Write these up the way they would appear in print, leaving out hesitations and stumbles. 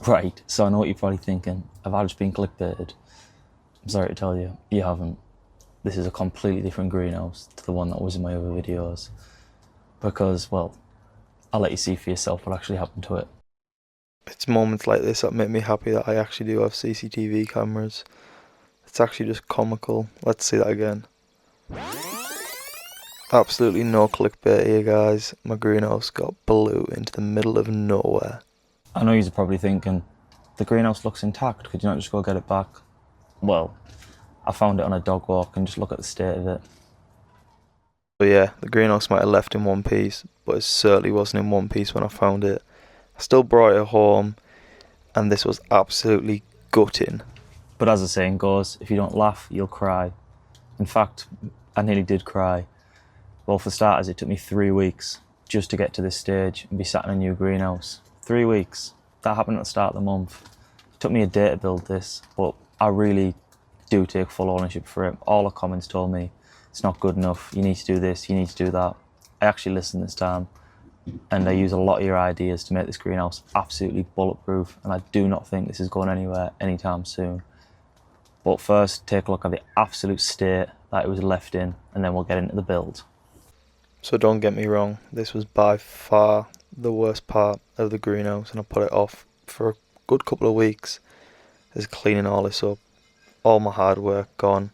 Right, so I know what you're probably thinking. Have I just been clickbaited? I'm sorry to tell you, you haven't. This is a completely different greenhouse to the one that was in my other videos. Because, well, I'll let you see for yourself what actually happened to it. It's moments like this that make me happy that I actually do have CCTV cameras. It's actually just comical. Let's see that again. Absolutely no clickbait here, guys. My greenhouse got blew into the middle of nowhere. I know you're probably thinking, the greenhouse looks intact, could you not just go get it back? Well, I found it on a dog walk and just look at the state of it. So yeah, the greenhouse might have left in one piece, but it certainly wasn't in one piece when I found it. I still brought it home, and this was absolutely gutting. But as the saying goes, if you don't laugh, you'll cry. In fact, I nearly did cry. Well, for starters, it took me 3 weeks just to get to this stage and be sat in a new greenhouse. 3 weeks. That happened at the start of the month. It took me a day to build this, but I really do take full ownership for it. All the comments told me it's not good enough, you need to do this, you need to do that. I actually listened this time, and I use a lot of your ideas to make this greenhouse absolutely bulletproof, and I do not think this is going anywhere anytime soon. But first, take a look at the absolute state that it was left in, and then we'll get into the build. So don't get me wrong, this was by far the worst part of the greenhouse, and I put it off for a good couple of weeks. Is cleaning all this up. All my hard work gone.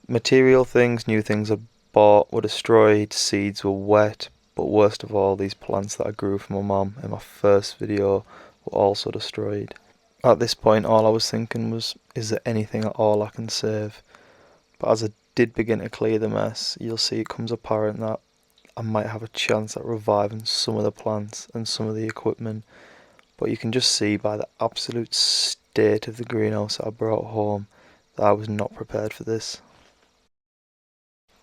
Material things, new things I bought were destroyed, seeds were wet, but worst of all, these plants that I grew for my mum in my first video were also destroyed. At this point, all I was thinking was, is there anything at all I can save? But as I did begin to clear the mess, you'll see it comes apparent that I might have a chance at reviving some of the plants and some of the equipment. But you can just see by the absolute state of the greenhouse that I brought home that I was not prepared for this.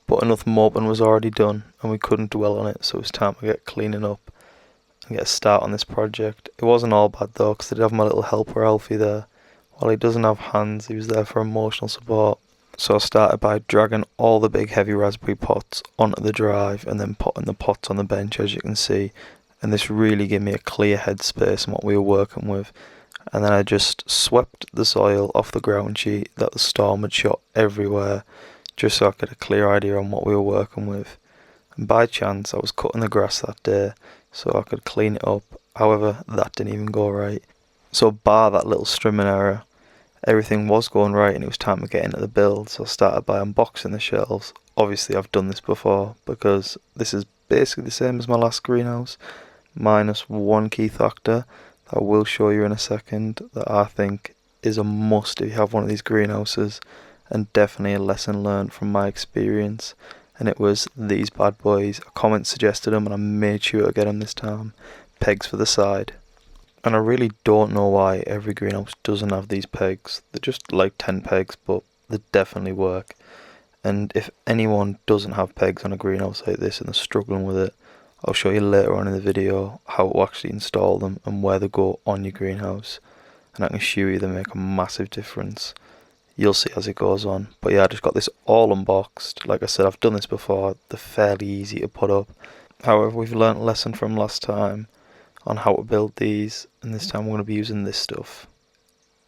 But enough moping was already done, and we couldn't dwell on it, so it was time to get cleaning up and get a start on this project. It wasn't all bad though, because I did have my little helper Alfie there. While he doesn't have hands, he was there for emotional support. So I started by dragging all the big heavy raspberry pots onto the drive and then putting the pots on the bench, as you can see. And this really gave me a clear headspace on what we were working with. And then I just swept the soil off the ground sheet that the storm had shot everywhere, just so I could get a clear idea on what we were working with. And by chance, I was cutting the grass that day, so I could clean it up. However, that didn't even go right. So bar that little strimming error, everything was going right and it was time to get into the build. So I started by unboxing the shelves. Obviously I've done this before because this is basically the same as my last greenhouse, minus one key factor that I will show you in a second that I think is a must if you have one of these greenhouses, and definitely a lesson learned from my experience. And it was these bad boys. A comment suggested them and I made sure to get them this time. Pegs for the side. And I really don't know why every greenhouse doesn't have these pegs. They're just like 10 pegs, but they definitely work. And if anyone doesn't have pegs on a greenhouse like this and they're struggling with it, I'll show you later on in the video how to actually install them and where they go on your greenhouse. And I can assure you they make a massive difference. You'll see as it goes on. But yeah, I just got this all unboxed. Like I said, I've done this before. They're fairly easy to put up. However, we've learnt a lesson from last time on how to build these, and this time we're going to be using this stuff.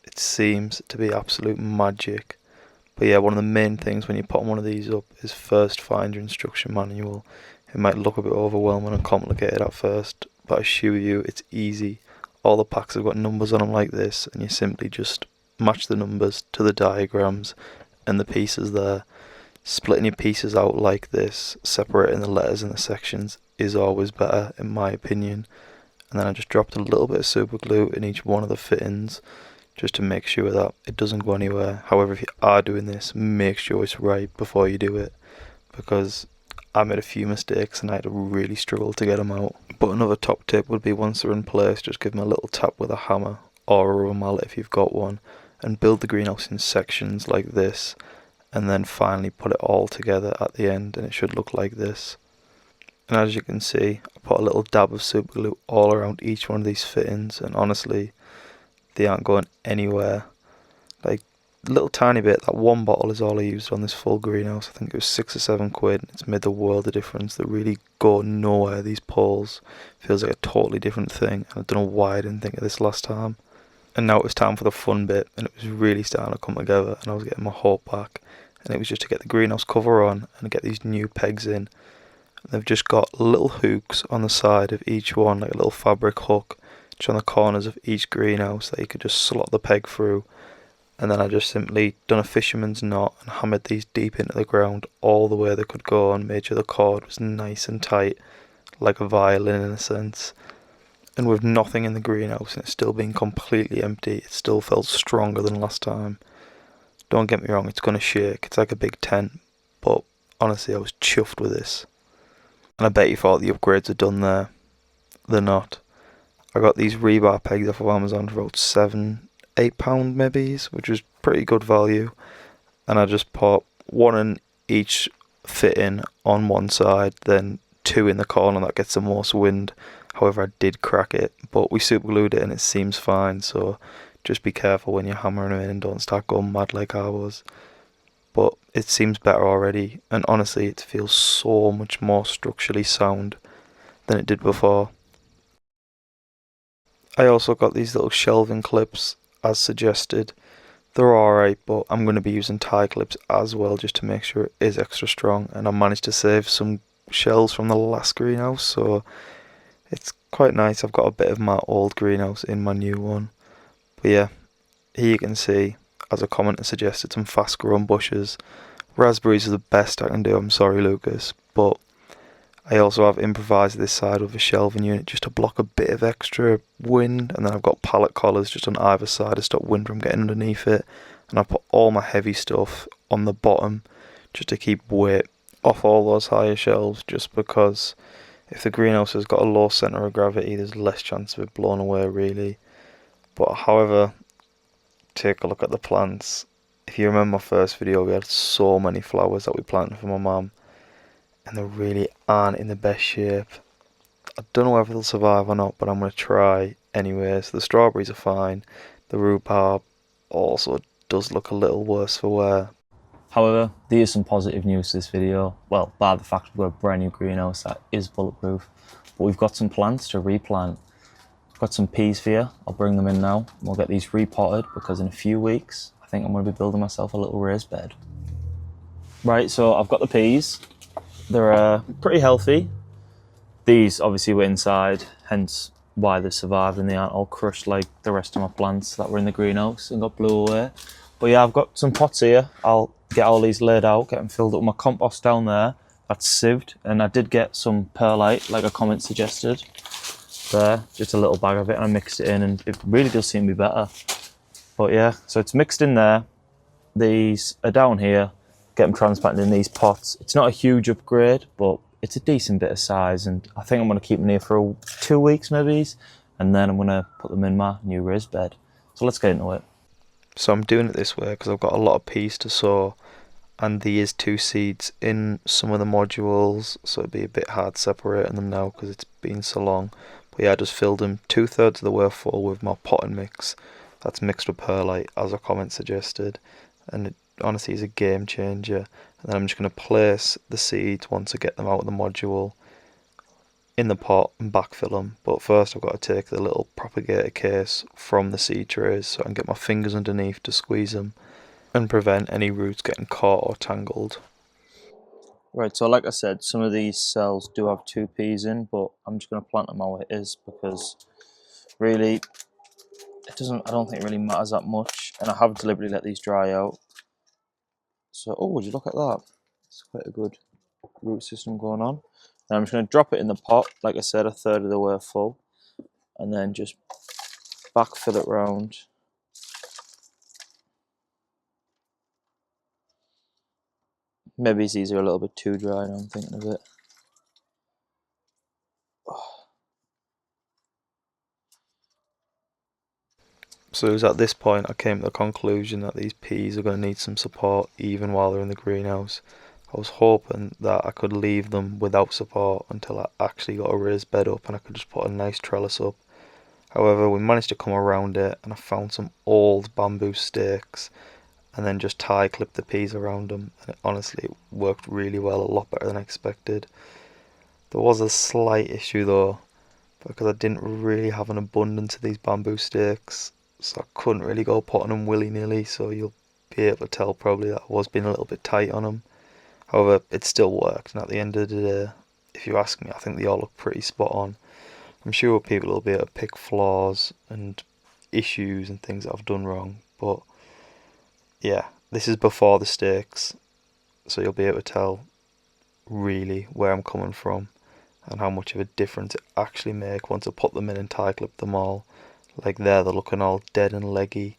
It seems to be absolute magic. But yeah, one of the main things when you put one of these up is first find your instruction manual. It might look a bit overwhelming and complicated at first, but I assure you it's easy. All the packs have got numbers on them like this, and you simply just match the numbers to the diagrams and the pieces there. Splitting your pieces out like this, separating the letters and the sections, is always better in my opinion. And then I just dropped a little bit of super glue in each one of the fittings just to make sure that it doesn't go anywhere. However, if you are doing this, make sure it's right before you do it, because I made a few mistakes and I had to really struggle to get them out. But another top tip would be, once they're in place, just give them a little tap with a hammer or a rubber mallet if you've got one, and build the greenhouse in sections like this, and then finally put it all together at the end and it should look like this. And as you can see, I put a little dab of super glue all around each one of these fittings, and honestly, they aren't going anywhere. Like, a little tiny bit, that one bottle is all I used on this full greenhouse. I think it was £6 or £7. It's made the world of difference. They really go nowhere, these poles. Feels like a totally different thing, and I don't know why I didn't think of this last time. And now it was time for the fun bit, and it was really starting to come together, and I was getting my hope back. And it was just to get the greenhouse cover on and get these new pegs in. They've just got little hooks on the side of each one, like a little fabric hook, just on the corners of each greenhouse that you could just slot the peg through. And then I just simply done a fisherman's knot and hammered these deep into the ground all the way they could go, and made sure the cord was nice and tight, like a violin in a sense. And with nothing in the greenhouse and it still being completely empty, it still felt stronger than last time. Don't get me wrong, it's gonna shake, it's like a big tent, but honestly I was chuffed with this. And I bet you thought the upgrades are done there. They're not. I got these rebar pegs off of Amazon for about £7-8 maybe, which was pretty good value. And I just put one in each fitting on one side, then two in the corner that gets the most wind. However, I did crack it, but we super glued it and it seems fine, so just be careful when you're hammering them in and don't start going mad like I was. But it seems better already, and honestly it feels so much more structurally sound than it did before. I also got these little shelving clips as suggested. They're alright, but I'm going to be using tie clips as well just to make sure it is extra strong, and I managed to save some shelves from the last greenhouse, so it's quite nice. I've got a bit of my old greenhouse in my new one. But yeah, here you can see, as a commenter suggested, some fast growing bushes. Raspberries are the best I can do, I'm sorry Lucas, but I also have improvised this side with a shelving unit just to block a bit of extra wind, and then I've got pallet collars just on either side to stop wind from getting underneath it, and I put all my heavy stuff on the bottom just to keep weight off all those higher shelves, just because if the greenhouse has got a low centre of gravity there's less chance of it blowing away really. But however, take a look at the plants. If you remember my first video, we had so many flowers that we planted for my mum, and they really aren't in the best shape. I don't know whether they'll survive or not, but I'm going to try anyways. The strawberries are fine. The rhubarb also does look a little worse for wear. However, there is some positive news to this video. Well, bar the fact we've got a brand new greenhouse that is bulletproof, but we've got some plants to replant. I've got some peas for you. I'll bring them in now. We'll get these repotted because in a few weeks, I think I'm going to be building myself a little raised bed. Right, so I've got the peas. They're pretty healthy. These obviously were inside, hence why they survived and they aren't all crushed like the rest of my plants that were in the greenhouse and got blew away. But yeah, I've got some pots here. I'll get all these laid out, get them filled up with my compost down there. That's sieved, and I did get some perlite, like a comment suggested. There, just a little bag of it, and I mixed it in, and it really does seem to be better. But yeah, so it's mixed in there. These are down here. Get them transplanted in these pots. It's not a huge upgrade, but it's a decent bit of size, and I think I'm going to keep them here for 2 weeks maybe, and then I'm going to put them in my new raised bed. So let's get into it. So I'm doing it this way because I've got a lot of peas to sow, and there is 2 seeds in some of the modules, so it'd be a bit hard separating them now because it's been so long. But yeah, I just filled them 2/3 of the way full with my potting mix. That's mixed with perlite, as a comment suggested, and it honestly is a game changer. And then I'm just going to place the seeds once I get them out of the module in the pot and backfill them. But first I've got to take the little propagator case from the seed trays so I can get my fingers underneath to squeeze them and prevent any roots getting caught or tangled. Right, so like I said, some of these cells do have 2 peas in, but I'm just going to plant them how it is because really I don't think it really matters that much, and I have deliberately let these dry out. So, oh, would you look at that? It's quite a good root system going on. Then I'm just going to drop it in the pot, like I said, 1/3 of the way full, and then just backfill it round. Maybe these are a little bit too dry now I'm thinking of it. So it was at this point I came to the conclusion that these peas are going to need some support even while they're in the greenhouse. I was hoping that I could leave them without support until I actually got a raised bed up and I could just put a nice trellis up. However, we managed to come around it, and I found some old bamboo stakes and then just tie clipped the peas around them, and it honestly worked really well, a lot better than I expected. There was a slight issue though, because I didn't really have an abundance of these bamboo stakes, so I couldn't really go potting them willy-nilly, so you'll be able to tell probably that I was being a little bit tight on them. However, it still worked, and at the end of the day, if you ask me, I think they all look pretty spot on. I'm sure people will be able to pick flaws and issues and things that I've done wrong, but yeah, this is before the stakes, so you'll be able to tell really where I'm coming from and how much of a difference it actually make once I put them in and tie clip them all. Like there, they're looking all dead and leggy,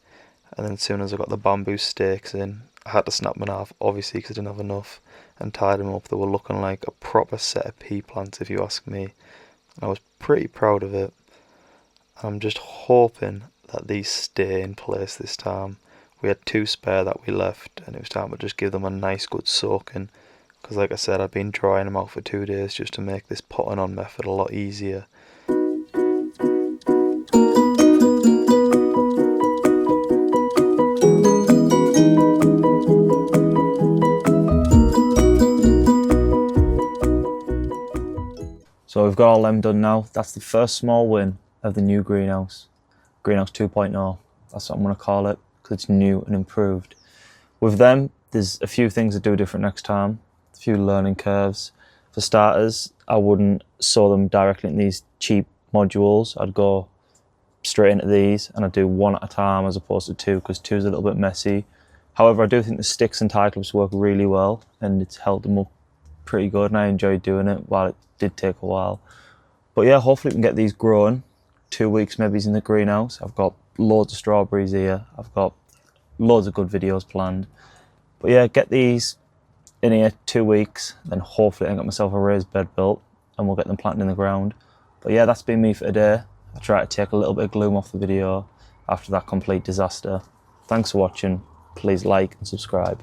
and then as soon as I got the bamboo stakes in, I had to snap them in half, obviously because I didn't have enough, and tied them up. They were looking like a proper set of pea plants, if you ask me. And I was pretty proud of it. I'm just hoping that these stay in place this time. We had 2 spare that we left, and it was time to just give them a nice good soaking, because like I said, I've been drying them out for 2 days just to make this potting on method a lot easier. So we've got all them done now. That's the first small win of the new greenhouse. Greenhouse 2.0, that's what I'm going to call it, because it's new and improved. With them, there's a few things to do different next time, a few learning curves. For starters, I wouldn't sew them directly in these cheap modules. I'd go straight into these, and I'd do 1 at a time as opposed to 2, because 2 is a little bit messy. However, I do think the sticks and tie clips work really well, and it's held them up pretty good, and I enjoyed doing it while it did take a while. But yeah, hopefully we can get these growing. 2 weeks maybe in the greenhouse. I've got loads of strawberries here. I've got loads of good videos planned. But yeah, get these in here 2 weeks, then hopefully I can get myself a raised bed built and we'll get them planted in the ground. But yeah, that's been me for today. I tried to take a little bit of gloom off the video after that complete disaster. Thanks for watching. Please like and subscribe.